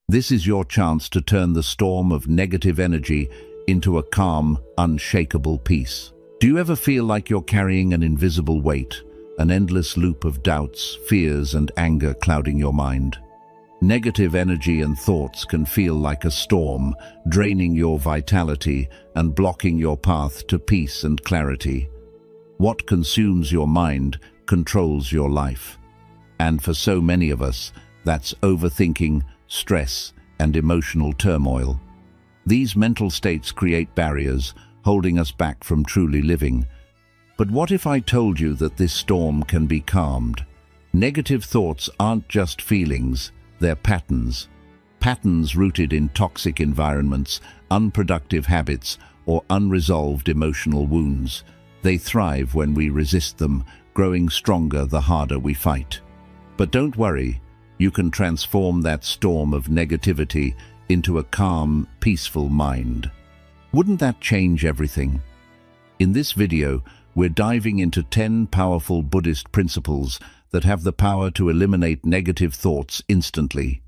This is your chance to turn the storm of negative energy into a calm, unshakable peace. Do you ever feel like you're carrying an invisible weight, an endless loop of doubts, fears, and anger clouding your mind? Negative energy and thoughts can feel like a storm, draining your vitality and blocking your path to peace and clarity. What consumes your mind controls your life. And for so many of us, that's overthinking, stress, and emotional turmoil. These mental states create barriers, holding us back from truly living. But what if I told you that this storm can be calmed? Negative thoughts aren't just feelings, they're patterns. Patterns rooted in toxic environments, unproductive habits, or unresolved emotional wounds. They thrive when we resist them, growing stronger the harder we fight. But don't worry, you can transform that storm of negativity into a calm, peaceful mind. Wouldn't that change everything? In this video, we're diving into 10 powerful Buddhist principles that have the power to eliminate negative thoughts instantly.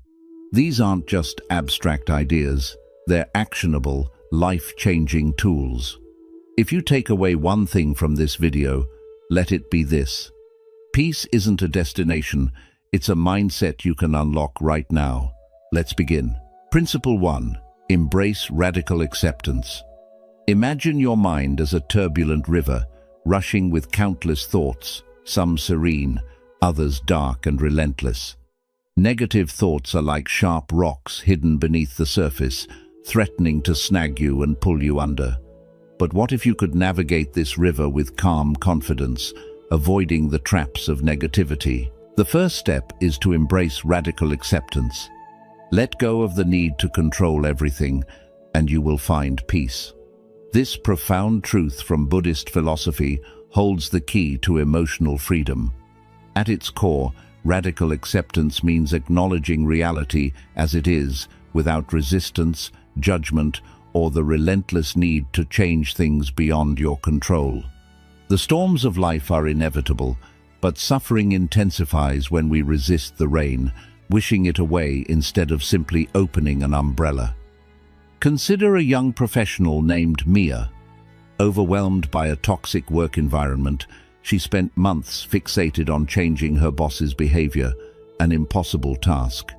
These aren't just abstract ideas, they're actionable, life-changing tools. If you take away one thing from this video, let it be this. Peace isn't a destination, it's a mindset you can unlock right now. Let's begin. Principle 1. Embrace radical acceptance. Imagine your mind as a turbulent river, rushing with countless thoughts, some serene, others dark and relentless. Negative thoughts are like sharp rocks hidden beneath the surface, threatening to snag you and pull you under. But what if you could navigate this river with calm confidence, avoiding the traps of negativity? The first step is to embrace radical acceptance. Let go of the need to control everything, and you will find peace. This profound truth from Buddhist philosophy holds the key to emotional freedom. At its core, radical acceptance means acknowledging reality as it is, without resistance, judgment, or the relentless need to change things beyond your control. The storms of life are inevitable, but suffering intensifies when we resist the rain, wishing it away instead of simply opening an umbrella. Consider a young professional named Mia. Overwhelmed by a toxic work environment, she spent months fixated on changing her boss's behavior, an impossible task.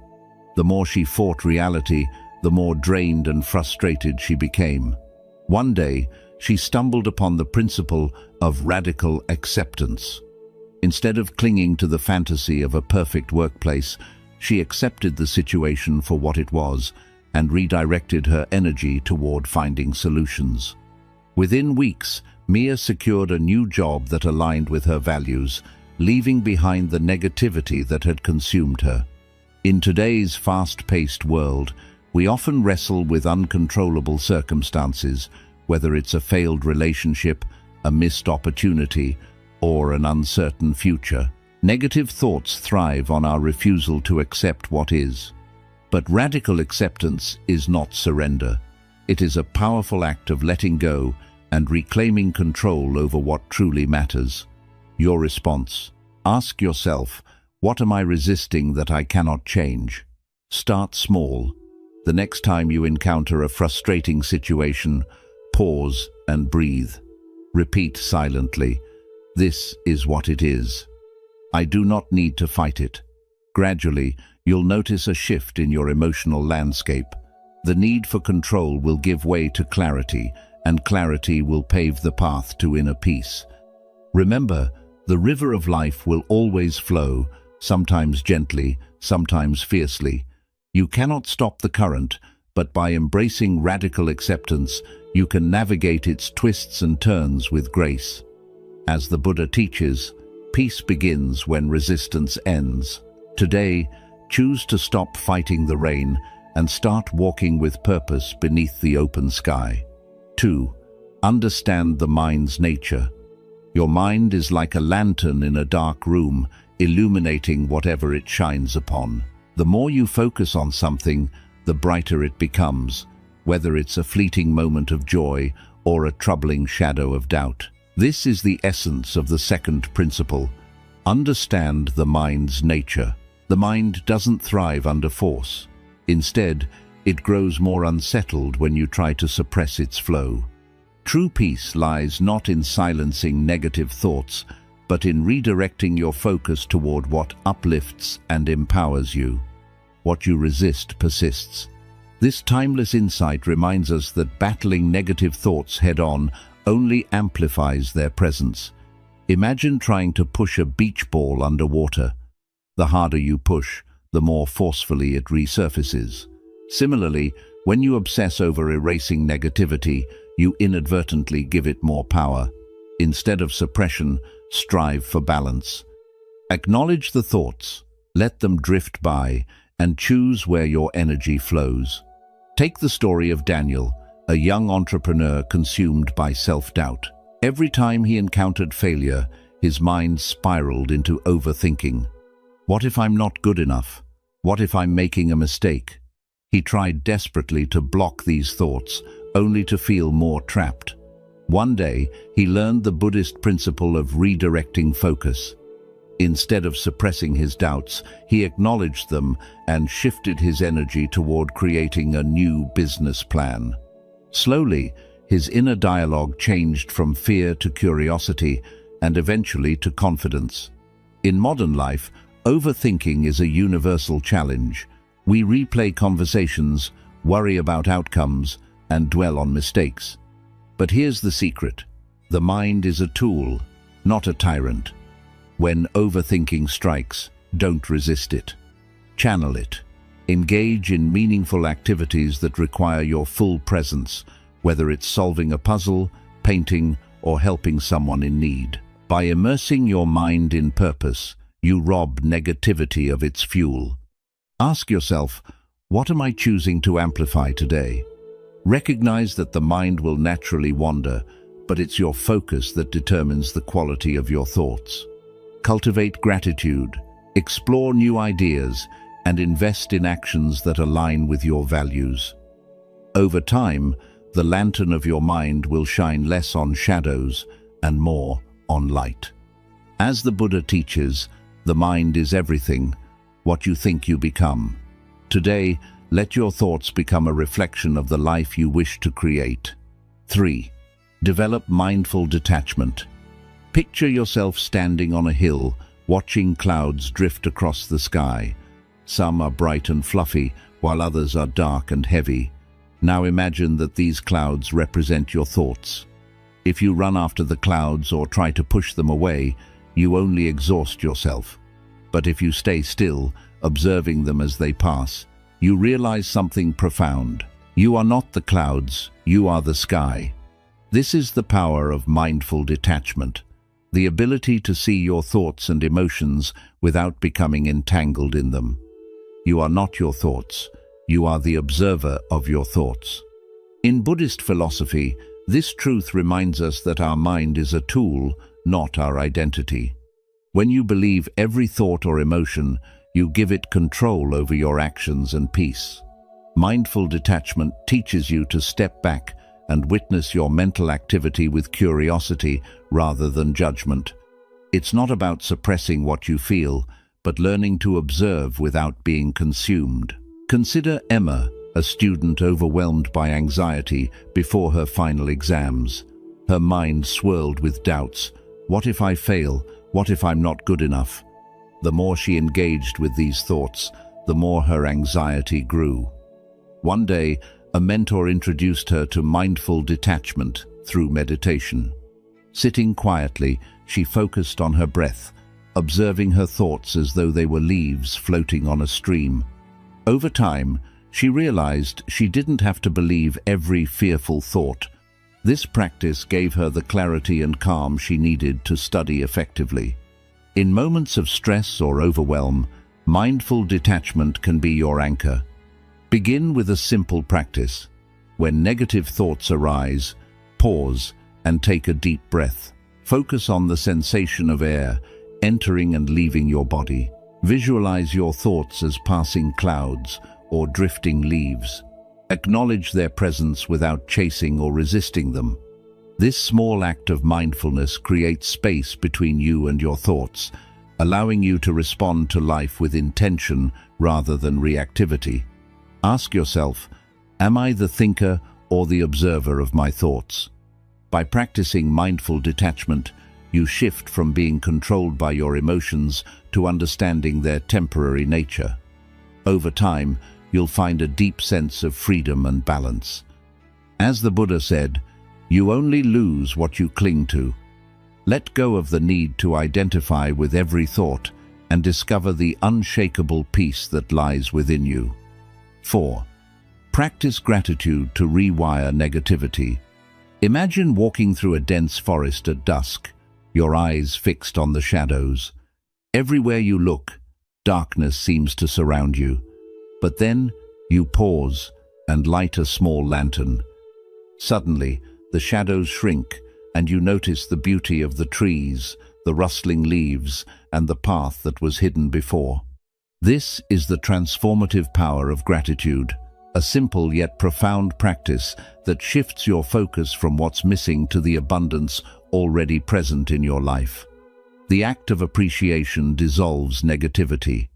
The more she fought reality, the more drained and frustrated she became. One day, she stumbled upon the principle of radical acceptance. Instead of clinging to the fantasy of a perfect workplace, she accepted the situation for what it was and redirected her energy toward finding solutions. Within weeks, Mia secured a new job that aligned with her values, leaving behind the negativity that had consumed her. In today's fast-paced world, we often wrestle with uncontrollable circumstances, whether it's a failed relationship, a missed opportunity, or an uncertain future. Negative thoughts thrive on our refusal to accept what is. But radical acceptance is not surrender. It is a powerful act of letting go and reclaiming control over what truly matters. Your response: ask yourself, what am I resisting that I cannot change? Start small. The next time you encounter a frustrating situation, pause and breathe. Repeat silently, this is what it is. I do not need to fight it. Gradually, you'll notice a shift in your emotional landscape. The need for control will give way to clarity, and clarity will pave the path to inner peace. Remember, the river of life will always flow, sometimes gently, sometimes fiercely. You cannot stop the current, but by embracing radical acceptance, you can navigate its twists and turns with grace. As the Buddha teaches, peace begins when resistance ends. Today, choose to stop fighting the rain and start walking with purpose beneath the open sky. 2. Understand the mind's nature. Your mind is like a lantern in a dark room, illuminating whatever it shines upon. The more you focus on something, the brighter it becomes, whether it's a fleeting moment of joy or a troubling shadow of doubt. This is the essence of the second principle. Understand the mind's nature. The mind doesn't thrive under force. Instead, it grows more unsettled when you try to suppress its flow. True peace lies not in silencing negative thoughts, but in redirecting your focus toward what uplifts and empowers you. What you resist persists. This timeless insight reminds us that battling negative thoughts head-on only amplifies their presence. Imagine trying to push a beach ball underwater. The harder you push, the more forcefully it resurfaces. Similarly, when you obsess over erasing negativity, you inadvertently give it more power. Instead of suppression, strive for balance. Acknowledge the thoughts, let them drift by, and choose where your energy flows. Take the story of Daniel, a young entrepreneur consumed by self-doubt. Every time he encountered failure, his mind spiraled into overthinking. What if I'm not good enough? What if I'm making a mistake? He tried desperately to block these thoughts, only to feel more trapped. One day, he learned the Buddhist principle of redirecting focus. Instead of suppressing his doubts, he acknowledged them and shifted his energy toward creating a new business plan. Slowly, his inner dialogue changed from fear to curiosity and eventually to confidence. In modern life, overthinking is a universal challenge. We replay conversations, worry about outcomes, and dwell on mistakes. But here's the secret. The mind is a tool, not a tyrant. When overthinking strikes, don't resist it. Channel it. Engage in meaningful activities that require your full presence, whether it's solving a puzzle, painting, or helping someone in need. By immersing your mind in purpose, you rob negativity of its fuel. Ask yourself, what am I choosing to amplify today? Recognize that the mind will naturally wander, but it's your focus that determines the quality of your thoughts. Cultivate gratitude, explore new ideas, and invest in actions that align with your values. Over time, the lantern of your mind will shine less on shadows and more on light. As the Buddha teaches, the mind is everything, what you think you become. Today, let your thoughts become a reflection of the life you wish to create. 3. Develop mindful detachment. Picture yourself standing on a hill, watching clouds drift across the sky. Some are bright and fluffy, while others are dark and heavy. Now imagine that these clouds represent your thoughts. If you run after the clouds or try to push them away, you only exhaust yourself. But if you stay still, observing them as they pass, you realize something profound. You are not the clouds, you are the sky. This is the power of mindful detachment, the ability to see your thoughts and emotions without becoming entangled in them. You are not your thoughts, you are the observer of your thoughts. In Buddhist philosophy, this truth reminds us that our mind is a tool, not our identity. When you believe every thought or emotion, you give it control over your actions and peace. Mindful detachment teaches you to step back and witness your mental activity with curiosity rather than judgment. It's not about suppressing what you feel, but learning to observe without being consumed. Consider Emma, a student overwhelmed by anxiety before her final exams. Her mind swirled with doubts. What if I fail? What if I'm not good enough? The more she engaged with these thoughts, the more her anxiety grew. One day, a mentor introduced her to mindful detachment through meditation. Sitting quietly, she focused on her breath, observing her thoughts as though they were leaves floating on a stream. Over time, she realized she didn't have to believe every fearful thought. This practice gave her the clarity and calm she needed to study effectively. In moments of stress or overwhelm, mindful detachment can be your anchor. Begin with a simple practice. When negative thoughts arise, pause and take a deep breath. Focus on the sensation of air entering and leaving your body. Visualize your thoughts as passing clouds or drifting leaves. Acknowledge their presence without chasing or resisting them. This small act of mindfulness creates space between you and your thoughts, allowing you to respond to life with intention rather than reactivity. Ask yourself, am I the thinker or the observer of my thoughts? By practicing mindful detachment, you shift from being controlled by your emotions to understanding their temporary nature. Over time, you'll find a deep sense of freedom and balance. As the Buddha said, you only lose what you cling to. Let go of the need to identify with every thought and discover the unshakable peace that lies within you. 4. Practice gratitude to rewire negativity. Imagine walking through a dense forest at dusk, your eyes fixed on the shadows. Everywhere you look, darkness seems to surround you. But then you pause and light a small lantern. Suddenly, the shadows shrink, and you notice the beauty of the trees, the rustling leaves, and the path that was hidden before. This is the transformative power of gratitude, a simple yet profound practice that shifts your focus from what's missing to the abundance already present in your life. The act of appreciation dissolves negativity.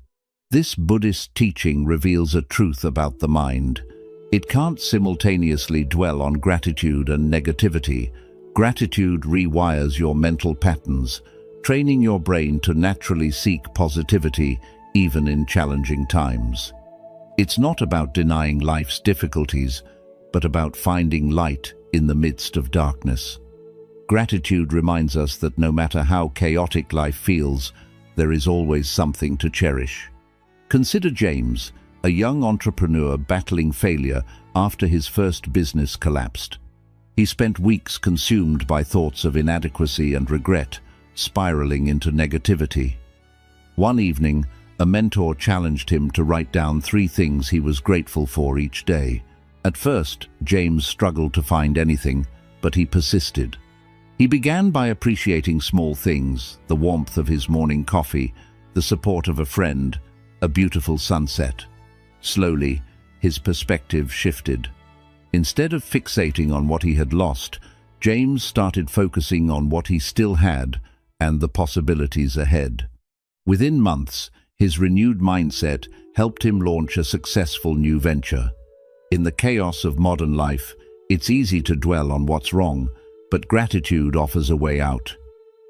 This Buddhist teaching reveals a truth about the mind. It can't simultaneously dwell on gratitude and negativity. Gratitude rewires your mental patterns, training your brain to naturally seek positivity even in challenging times. It's not about denying life's difficulties, but about finding light in the midst of darkness. Gratitude reminds us that no matter how chaotic life feels, there is always something to cherish. Consider James, a young entrepreneur battling failure after his first business collapsed. He spent weeks consumed by thoughts of inadequacy and regret, spiraling into negativity. One evening, a mentor challenged him to write down 3 things he was grateful for each day. At first, James struggled to find anything, but he persisted. He began by appreciating small things: the warmth of his morning coffee, the support of a friend, a beautiful sunset. Slowly, his perspective shifted. Instead of fixating on what he had lost, James started focusing on what he still had and the possibilities ahead. Within months, his renewed mindset helped him launch a successful new venture. In the chaos of modern life, it's easy to dwell on what's wrong, but gratitude offers a way out.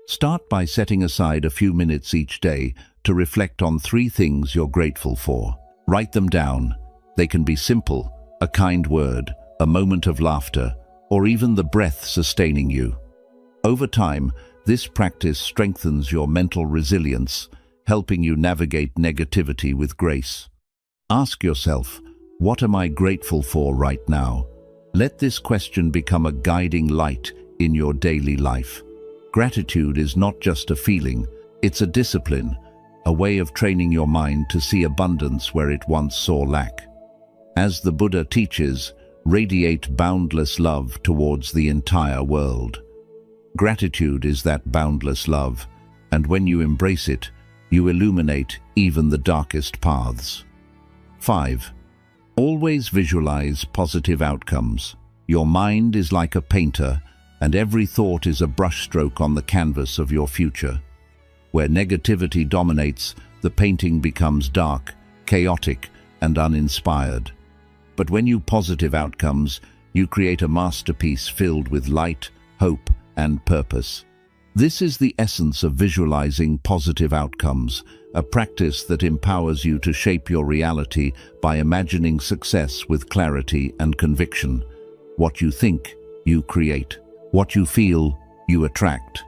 Start by setting aside a few minutes each day to reflect on 3 things you're grateful for. Write them down. They can be simple: a kind word, a moment of laughter, or even the breath sustaining you. Over time, this practice strengthens your mental resilience, helping you navigate negativity with grace. Ask yourself, what am I grateful for right now? Let this question become a guiding light in your daily life. Gratitude is not just a feeling, it's a discipline, a way of training your mind to see abundance where it once saw lack. As the Buddha teaches, radiate boundless love towards the entire world. Gratitude is that boundless love, and when you embrace it, you illuminate even the darkest paths. 5. Always visualize positive outcomes. Your mind is like a painter, and every thought is a brushstroke on the canvas of your future. Where negativity dominates, the painting becomes dark, chaotic, and uninspired. But when you positive outcomes, you create a masterpiece filled with light, hope, and purpose. This is the essence of visualizing positive outcomes, a practice that empowers you to shape your reality by imagining success with clarity and conviction. What you think, you create. What you feel, you attract.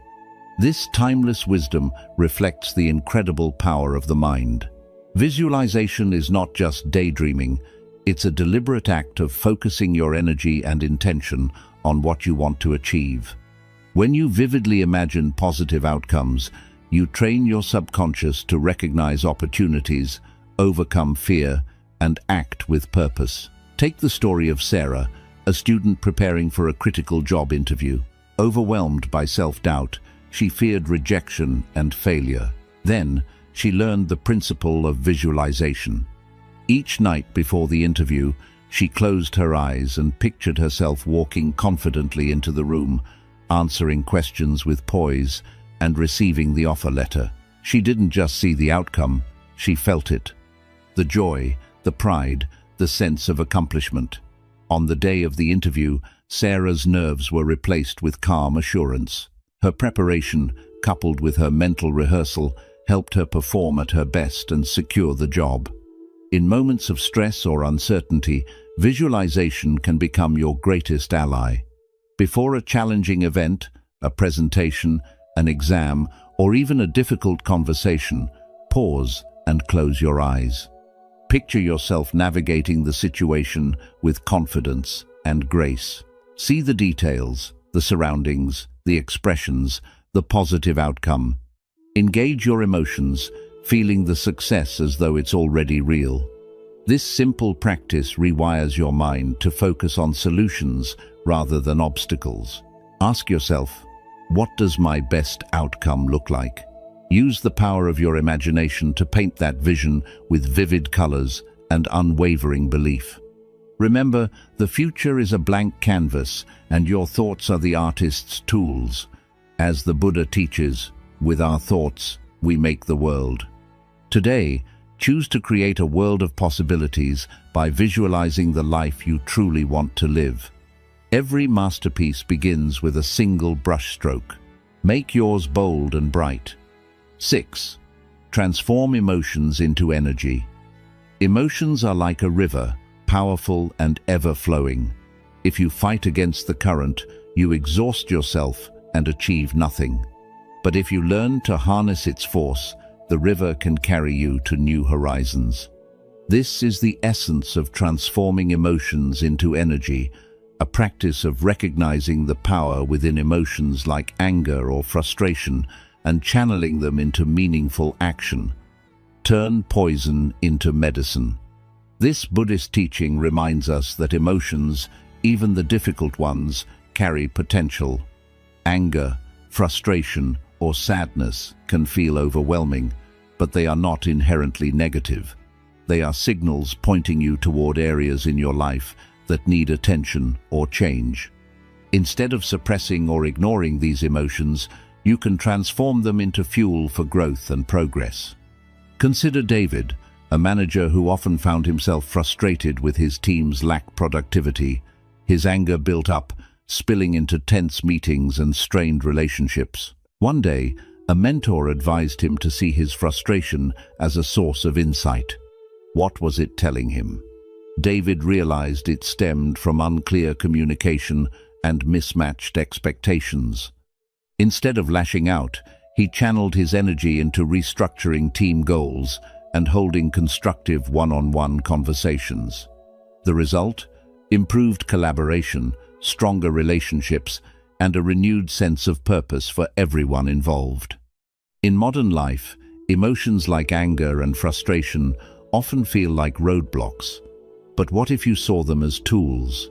This timeless wisdom reflects the incredible power of the mind. Visualization is not just daydreaming, it's a deliberate act of focusing your energy and intention on what you want to achieve. When you vividly imagine positive outcomes, you train your subconscious to recognize opportunities, overcome fear, and act with purpose. Take the story of Sarah, a student preparing for a critical job interview. Overwhelmed by self-doubt, she feared rejection and failure. Then, she learned the principle of visualization. Each night before the interview, she closed her eyes and pictured herself walking confidently into the room, answering questions with poise and receiving the offer letter. She didn't just see the outcome, she felt it. The joy, the pride, the sense of accomplishment. On the day of the interview, Sarah's nerves were replaced with calm assurance. Her preparation, coupled with her mental rehearsal, helped her perform at her best and secure the job. In moments of stress or uncertainty, visualization can become your greatest ally. Before a challenging event, a presentation, an exam, or even a difficult conversation, pause and close your eyes. Picture yourself navigating the situation with confidence and grace. See the details, the surroundings, the expressions, the positive outcome. Engage your emotions, feeling the success as though it's already real. This simple practice rewires your mind to focus on solutions rather than obstacles. Ask yourself, what does my best outcome look like? Use the power of your imagination to paint that vision with vivid colors and unwavering belief. Remember, the future is a blank canvas, and your thoughts are the artist's tools. As the Buddha teaches, with our thoughts, we make the world. Today, choose to create a world of possibilities by visualizing the life you truly want to live. Every masterpiece begins with a single brushstroke. Make yours bold and bright. 6. Transform emotions into energy. Emotions are like a river, powerful and ever-flowing. If you fight against the current, you exhaust yourself and achieve nothing. But if you learn to harness its force, the river can carry you to new horizons. This is the essence of transforming emotions into energy, a practice of recognizing the power within emotions like anger or frustration and channeling them into meaningful action. Turn poison into medicine. This Buddhist teaching reminds us that emotions, even the difficult ones, carry potential. Anger, frustration, or sadness can feel overwhelming, but they are not inherently negative. They are signals pointing you toward areas in your life that need attention or change. Instead of suppressing or ignoring these emotions, you can transform them into fuel for growth and progress. Consider David, a manager who often found himself frustrated with his team's lack of productivity. His anger built up, spilling into tense meetings and strained relationships. One day, a mentor advised him to see his frustration as a source of insight. What was it telling him? David realized it stemmed from unclear communication and mismatched expectations. Instead of lashing out, he channeled his energy into restructuring team goals and holding constructive one-on-one conversations. The result? Improved collaboration, stronger relationships, and a renewed sense of purpose for everyone involved. In modern life, emotions like anger and frustration often feel like roadblocks. But what if you saw them as tools?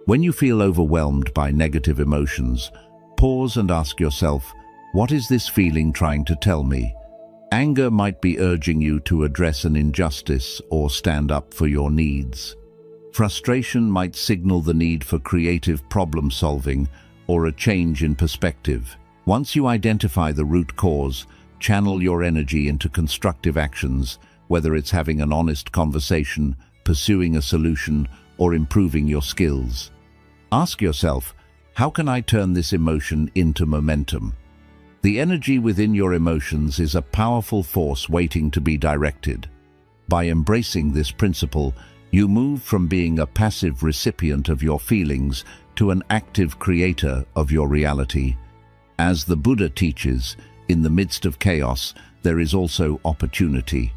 When you feel overwhelmed by negative emotions, pause and ask yourself, what is this feeling trying to tell me? Anger might be urging you to address an injustice or stand up for your needs. Frustration might signal the need for creative problem-solving or a change in perspective. Once you identify the root cause, channel your energy into constructive actions, whether it's having an honest conversation, pursuing a solution, or improving your skills. Ask yourself, how can I turn this emotion into momentum? The energy within your emotions is a powerful force waiting to be directed. By embracing this principle, you move from being a passive recipient of your feelings to an active creator of your reality. As the Buddha teaches, in the midst of chaos, there is also opportunity.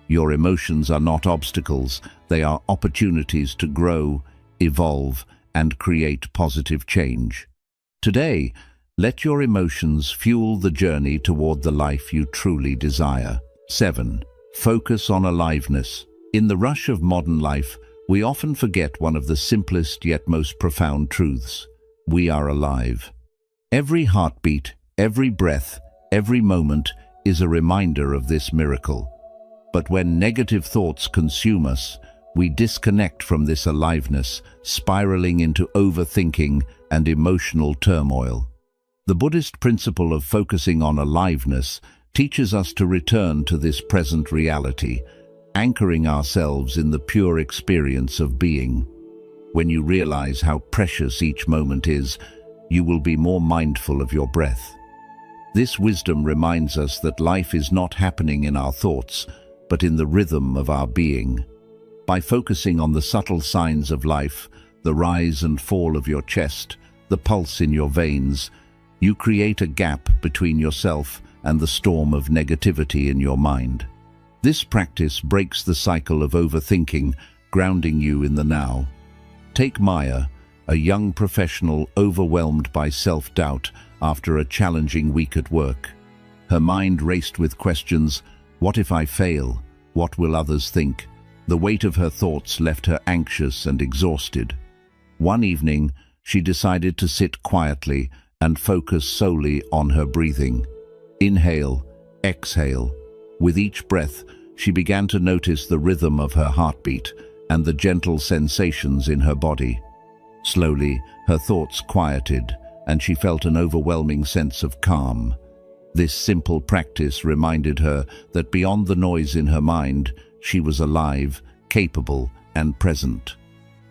Your emotions are not obstacles, they are opportunities to grow, evolve, and create positive change. Today, let your emotions fuel the journey toward the life you truly desire. 7. Focus on aliveness. In the rush of modern life, we often forget one of the simplest yet most profound truths. We are alive. Every heartbeat, every breath, every moment is a reminder of this miracle. But when negative thoughts consume us, we disconnect from this aliveness, spiraling into overthinking and emotional turmoil. The Buddhist principle of focusing on aliveness teaches us to return to this present reality, anchoring ourselves in the pure experience of being. When you realize how precious each moment is, you will be more mindful of your breath. This wisdom reminds us that life is not happening in our thoughts, but in the rhythm of our being. By focusing on the subtle signs of life, the rise and fall of your chest, the pulse in your veins, you create a gap between yourself and the storm of negativity in your mind. This practice breaks the cycle of overthinking, grounding you in the now. Take Maya, a young professional overwhelmed by self-doubt after a challenging week at work. Her mind raced with questions: what if I fail? What will others think? The weight of her thoughts left her anxious and exhausted. One evening, she decided to sit quietly and focus solely on her breathing. Inhale, exhale. With each breath, she began to notice the rhythm of her heartbeat and the gentle sensations in her body. Slowly, her thoughts quieted, and she felt an overwhelming sense of calm. This simple practice reminded her that beyond the noise in her mind, she was alive, capable, and present.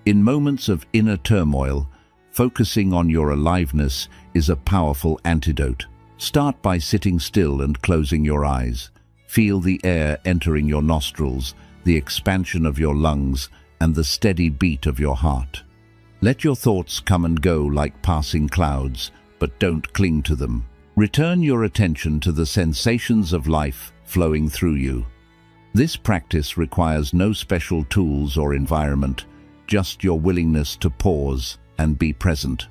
In moments of inner turmoil, focusing on your aliveness is a powerful antidote. Start by sitting still and closing your eyes. Feel the air entering your nostrils, the expansion of your lungs, and the steady beat of your heart. Let your thoughts come and go like passing clouds, but don't cling to them. Return your attention to the sensations of life flowing through you. This practice requires no special tools or environment, just your willingness to pause and be present.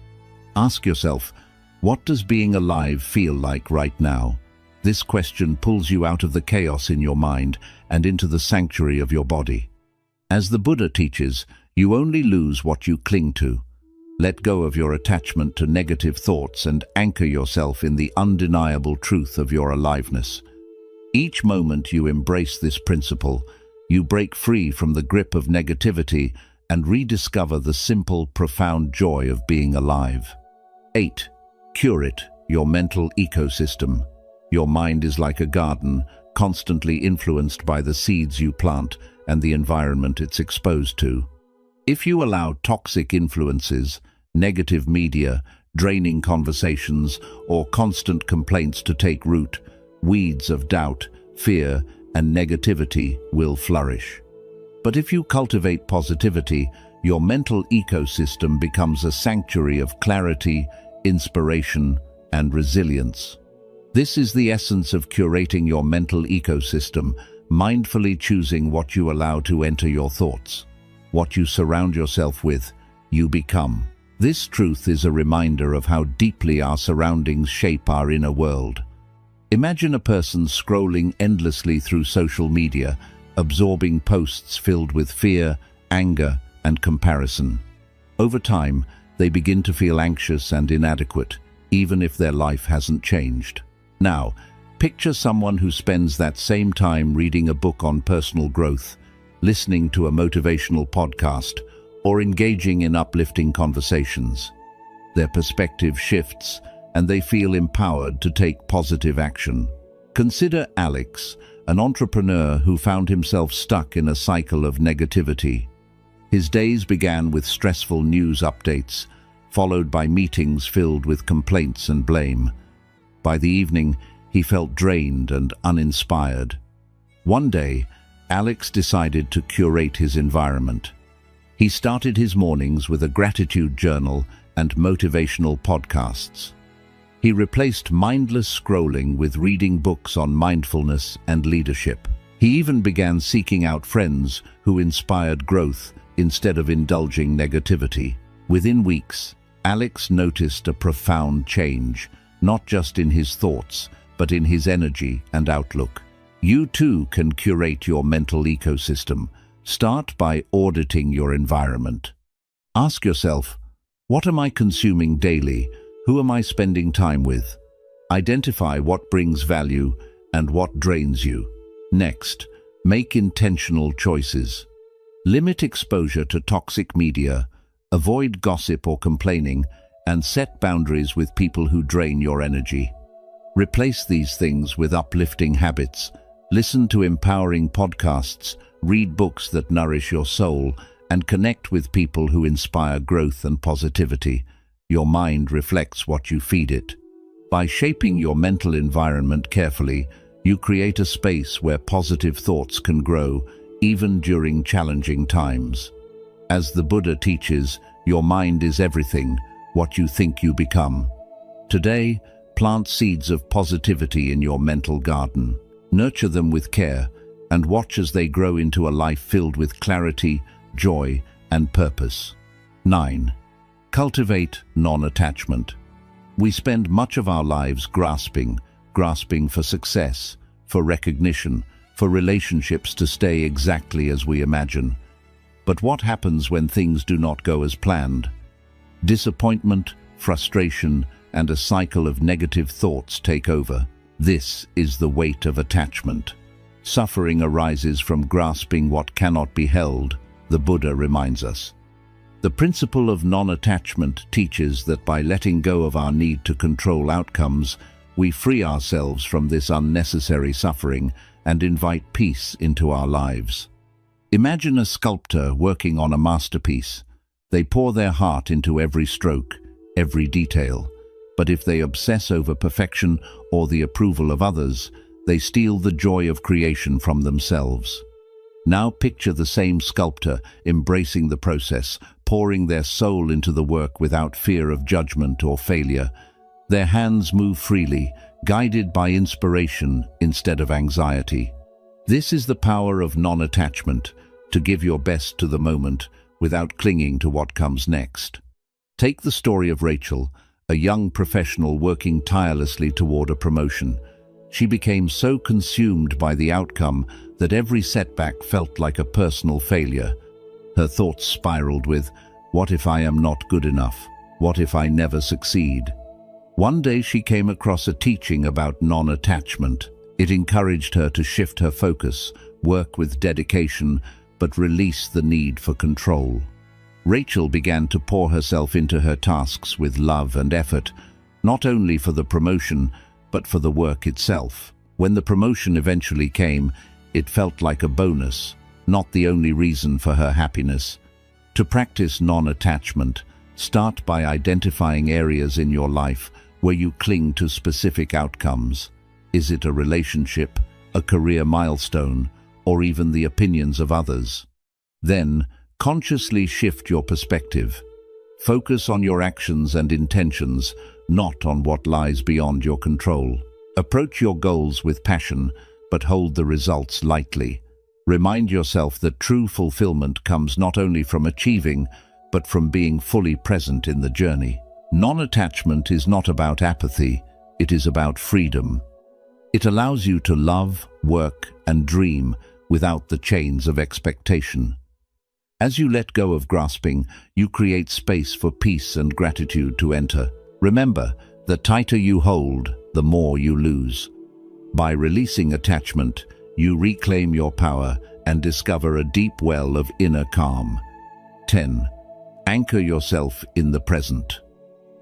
Ask yourself, what does being alive feel like right now? This question pulls you out of the chaos in your mind and into the sanctuary of your body. As the Buddha teaches, you only lose what you cling to. Let go of your attachment to negative thoughts and anchor yourself in the undeniable truth of your aliveness. Each moment you embrace this principle, you break free from the grip of negativity and rediscover the simple, profound joy of being alive. 8. Curate your mental ecosystem. Your mind is like a garden, constantly influenced by the seeds you plant and the environment it's exposed to. If you allow toxic influences, negative media, draining conversations, or constant complaints to take root, weeds of doubt, fear, and negativity will flourish. But if you cultivate positivity, your mental ecosystem becomes a sanctuary of clarity, inspiration, and resilience. This is the essence of curating your mental ecosystem, mindfully choosing what you allow to enter your thoughts. What you surround yourself with, you become. This truth is a reminder of how deeply our surroundings shape our inner world. Imagine a person scrolling endlessly through social media, absorbing posts filled with fear, anger, and comparison. Over time, they begin to feel anxious and inadequate, even if their life hasn't changed. Now, picture someone who spends that same time reading a book on personal growth, listening to a motivational podcast, or engaging in uplifting conversations. Their perspective shifts, and they feel empowered to take positive action. Consider Alex, an entrepreneur who found himself stuck in a cycle of negativity. His days began with stressful news updates, followed by meetings filled with complaints and blame. By the evening, he felt drained and uninspired. One day, Alex decided to curate his environment. He started his mornings with a gratitude journal and motivational podcasts. He replaced mindless scrolling with reading books on mindfulness and leadership. He even began seeking out friends who inspired growth instead of indulging negativity. Within weeks, Alex noticed a profound change, not just in his thoughts, but in his energy and outlook. You too can curate your mental ecosystem. Start by auditing your environment. Ask yourself, what am I consuming daily? Who am I spending time with? Identify what brings value and what drains you. Next, make intentional choices. Limit exposure to toxic media, avoid gossip or complaining, and set boundaries with people who drain your energy. Replace these things with uplifting habits Listen to empowering podcasts, read books that nourish your soul, and connect with people who inspire growth and positivity. Your mind reflects what you feed it. By shaping your mental environment carefully, you create a space where positive thoughts can grow, even during challenging times. As the Buddha teaches, your mind is everything, what you think you become. Today, plant seeds of positivity in your mental garden. Nurture them with care, and watch as they grow into a life filled with clarity, joy, and purpose. 9. Cultivate non-attachment. We spend much of our lives grasping for success, for recognition, for relationships to stay exactly as we imagine. But what happens when things do not go as planned? Disappointment, frustration, and a cycle of negative thoughts take over. This is the weight of attachment. Suffering arises from grasping what cannot be held, the Buddha reminds us. The principle of non-attachment teaches that by letting go of our need to control outcomes, we free ourselves from this unnecessary suffering and invite peace into our lives. Imagine a sculptor working on a masterpiece. They pour their heart into every stroke, every detail. But if they obsess over perfection or the approval of others, they steal the joy of creation from themselves. Now picture the same sculptor embracing the process, pouring their soul into the work without fear of judgment or failure. Their hands move freely, guided by inspiration instead of anxiety. This is the power of non-attachment, to give your best to the moment without clinging to what comes next. Take the story of Rachel, a young professional working tirelessly toward a promotion. She became so consumed by the outcome that every setback felt like a personal failure. Her thoughts spiraled with, "What if I am not good enough? What if I never succeed?" One day she came across a teaching about non-attachment. It encouraged her to shift her focus, work with dedication, but release the need for control. Rachel began to pour herself into her tasks with love and effort, not only for the promotion, but for the work itself. When the promotion eventually came, it felt like a bonus, not the only reason for her happiness. To practice non-attachment, start by identifying areas in your life where you cling to specific outcomes. Is it a relationship, a career milestone, or even the opinions of others? Then, consciously shift your perspective. Focus on your actions and intentions, not on what lies beyond your control. Approach your goals with passion, but hold the results lightly. Remind yourself that true fulfillment comes not only from achieving, but from being fully present in the journey. Non-attachment is not about apathy, it is about freedom. It allows you to love, work, and dream without the chains of expectation. As you let go of grasping, you create space for peace and gratitude to enter. Remember, the tighter you hold, the more you lose. By releasing attachment, you reclaim your power and discover a deep well of inner calm. 10. Anchor yourself in the present.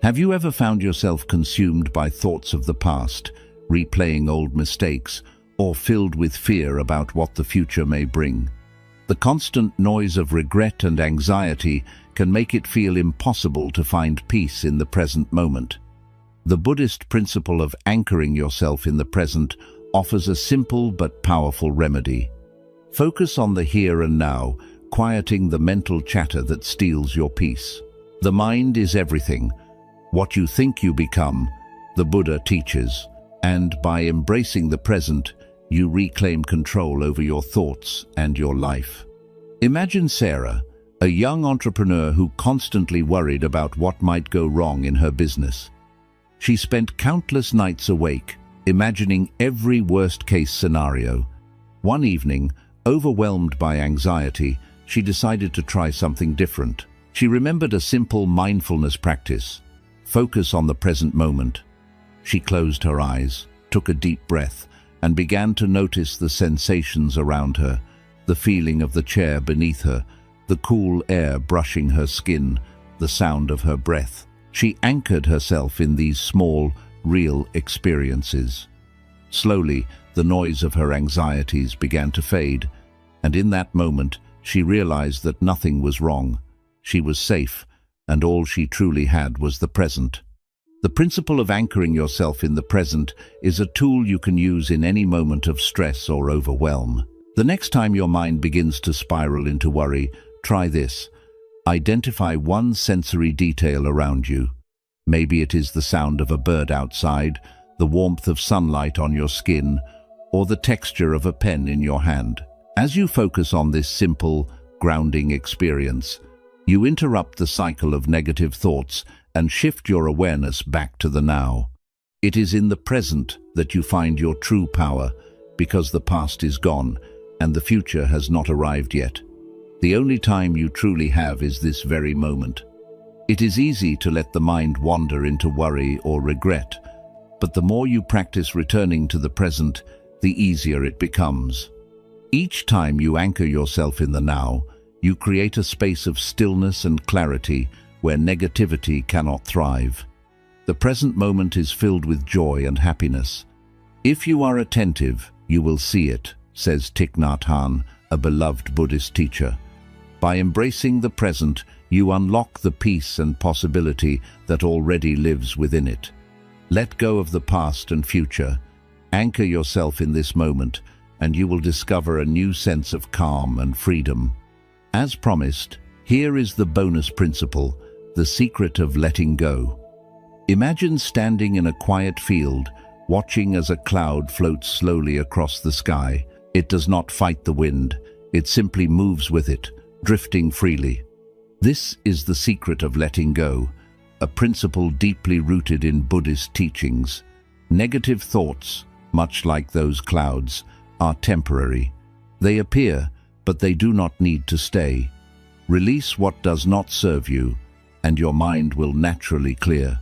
Have you ever found yourself consumed by thoughts of the past, replaying old mistakes, or filled with fear about what the future may bring? The constant noise of regret and anxiety can make it feel impossible to find peace in the present moment. The Buddhist principle of anchoring yourself in the present offers a simple but powerful remedy. Focus on the here and now, quieting the mental chatter that steals your peace. The mind is everything. What you think you become, the Buddha teaches, and by embracing the present, you reclaim control over your thoughts and your life. Imagine Sarah, a young entrepreneur who constantly worried about what might go wrong in her business. She spent countless nights awake, imagining every worst-case scenario. One evening, overwhelmed by anxiety, she decided to try something different. She remembered a simple mindfulness practice: focus on the present moment. She closed her eyes, took a deep breath, and began to notice the sensations around her, the feeling of the chair beneath her, the cool air brushing her skin, the sound of her breath. She anchored herself in these small, real experiences. Slowly, the noise of her anxieties began to fade, and in that moment, she realized that nothing was wrong. She was safe, and all she truly had was the present. The principle of anchoring yourself in the present is a tool you can use in any moment of stress or overwhelm. The next time your mind begins to spiral into worry, try this. Identify one sensory detail around you. Maybe it is the sound of a bird outside, the warmth of sunlight on your skin, or the texture of a pen in your hand. As you focus on this simple, grounding experience, you interrupt the cycle of negative thoughts and shift your awareness back to the now. It is in the present that you find your true power, because the past is gone and the future has not arrived yet. The only time you truly have is this very moment. It is easy to let the mind wander into worry or regret, but the more you practice returning to the present, the easier it becomes. Each time you anchor yourself in the now, you create a space of stillness and clarity where negativity cannot thrive. The present moment is filled with joy and happiness. If you are attentive, you will see it, says Thich Nhat Hanh, a beloved Buddhist teacher. By embracing the present, you unlock the peace and possibility that already lives within it. Let go of the past and future. Anchor yourself in this moment, and you will discover a new sense of calm and freedom. As promised, here is the bonus principle, the secret of letting go. Imagine standing in a quiet field, watching as a cloud floats slowly across the sky. It does not fight the wind, it simply moves with it, drifting freely. This is the secret of letting go, a principle deeply rooted in Buddhist teachings. Negative thoughts, much like those clouds, are temporary. They appear, but they do not need to stay. Release what does not serve you, and your mind will naturally clear.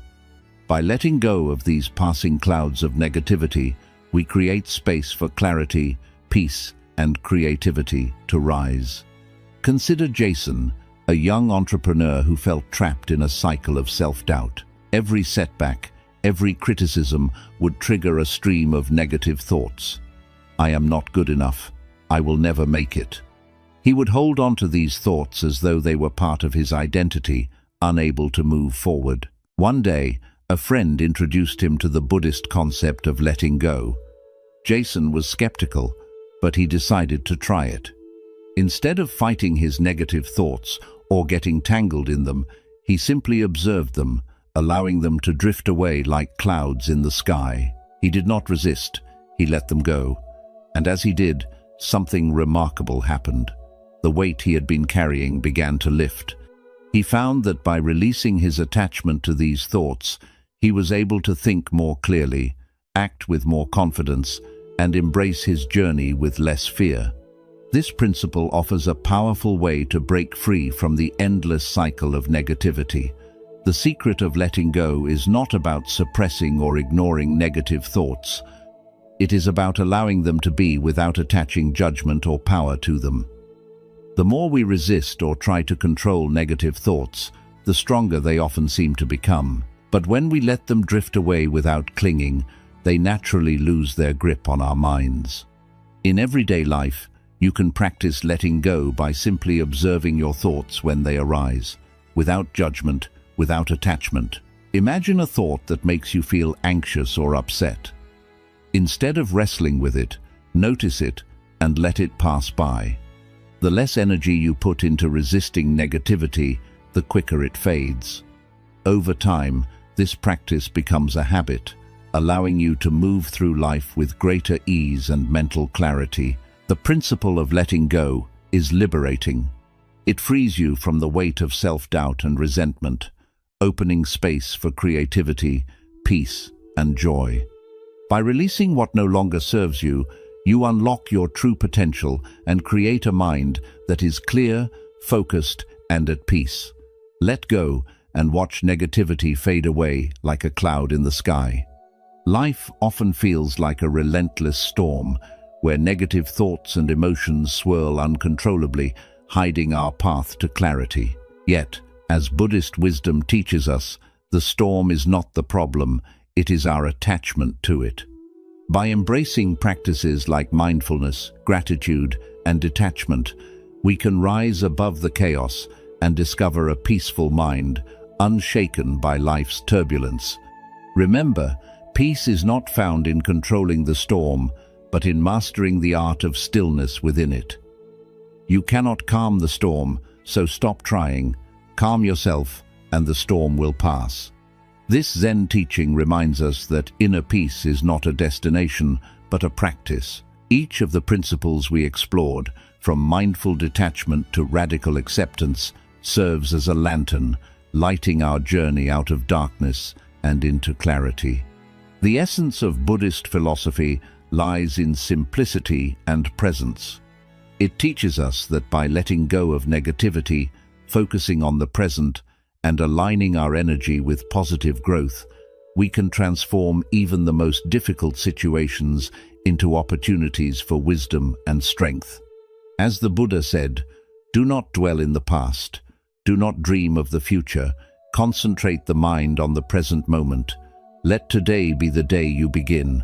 By letting go of these passing clouds of negativity, we create space for clarity, peace, and creativity to rise. Consider Jason, a young entrepreneur who felt trapped in a cycle of self-doubt. Every setback, every criticism would trigger a stream of negative thoughts. I am not good enough. I will never make it. He would hold on to these thoughts as though they were part of his identity, unable to move forward. One day, a friend introduced him to the Buddhist concept of letting go. Jason was skeptical, but he decided to try it. Instead of fighting his negative thoughts or getting tangled in them, he simply observed them, allowing them to drift away like clouds in the sky. He did not resist, he let them go. And as he did, something remarkable happened. The weight he had been carrying began to lift. He found that by releasing his attachment to these thoughts, he was able to think more clearly, act with more confidence, and embrace his journey with less fear. This principle offers a powerful way to break free from the endless cycle of negativity. The secret of letting go is not about suppressing or ignoring negative thoughts. It is about allowing them to be without attaching judgment or power to them. The more we resist or try to control negative thoughts, the stronger they often seem to become. But when we let them drift away without clinging, they naturally lose their grip on our minds. In everyday life, you can practice letting go by simply observing your thoughts when they arise, without judgment, without attachment. Imagine a thought that makes you feel anxious or upset. Instead of wrestling with it, notice it and let it pass by. The less energy you put into resisting negativity, the quicker it fades. Over time, this practice becomes a habit, allowing you to move through life with greater ease and mental clarity. The principle of letting go is liberating. It frees you from the weight of self-doubt and resentment, opening space for creativity, peace, and joy. By releasing what no longer serves you, you unlock your true potential and create a mind that is clear, focused, and at peace. Let go and watch negativity fade away like a cloud in the sky. Life often feels like a relentless storm, where negative thoughts and emotions swirl uncontrollably, hiding our path to clarity. Yet, as Buddhist wisdom teaches us, the storm is not the problem, it is our attachment to it. By embracing practices like mindfulness, gratitude, and detachment, we can rise above the chaos and discover a peaceful mind, unshaken by life's turbulence. Remember, peace is not found in controlling the storm, but in mastering the art of stillness within it. You cannot calm the storm, so stop trying. Calm yourself, and the storm will pass. This Zen teaching reminds us that inner peace is not a destination, but a practice. Each of the principles we explored, from mindful detachment to radical acceptance, serves as a lantern, lighting our journey out of darkness and into clarity. The essence of Buddhist philosophy lies in simplicity and presence. It teaches us that by letting go of negativity, focusing on the present, and aligning our energy with positive growth, we can transform even the most difficult situations into opportunities for wisdom and strength. As the Buddha said, "Do not dwell in the past. Do not dream of the future. Concentrate the mind on the present moment. Let today be the day you begin."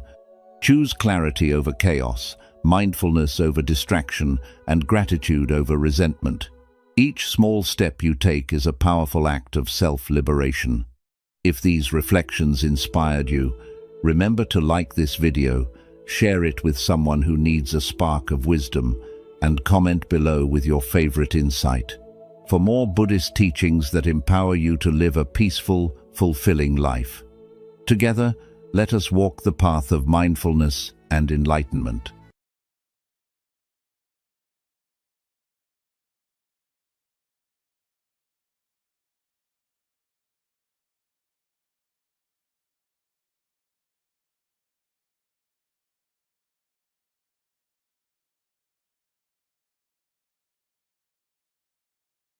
Choose clarity over chaos, mindfulness over distraction, and gratitude over resentment. Each small step you take is a powerful act of self-liberation. If these reflections inspired you, remember to like this video, share it with someone who needs a spark of wisdom, and comment below with your favorite insight. For more Buddhist teachings that empower you to live a peaceful, fulfilling life. Together, let us walk the path of mindfulness and enlightenment.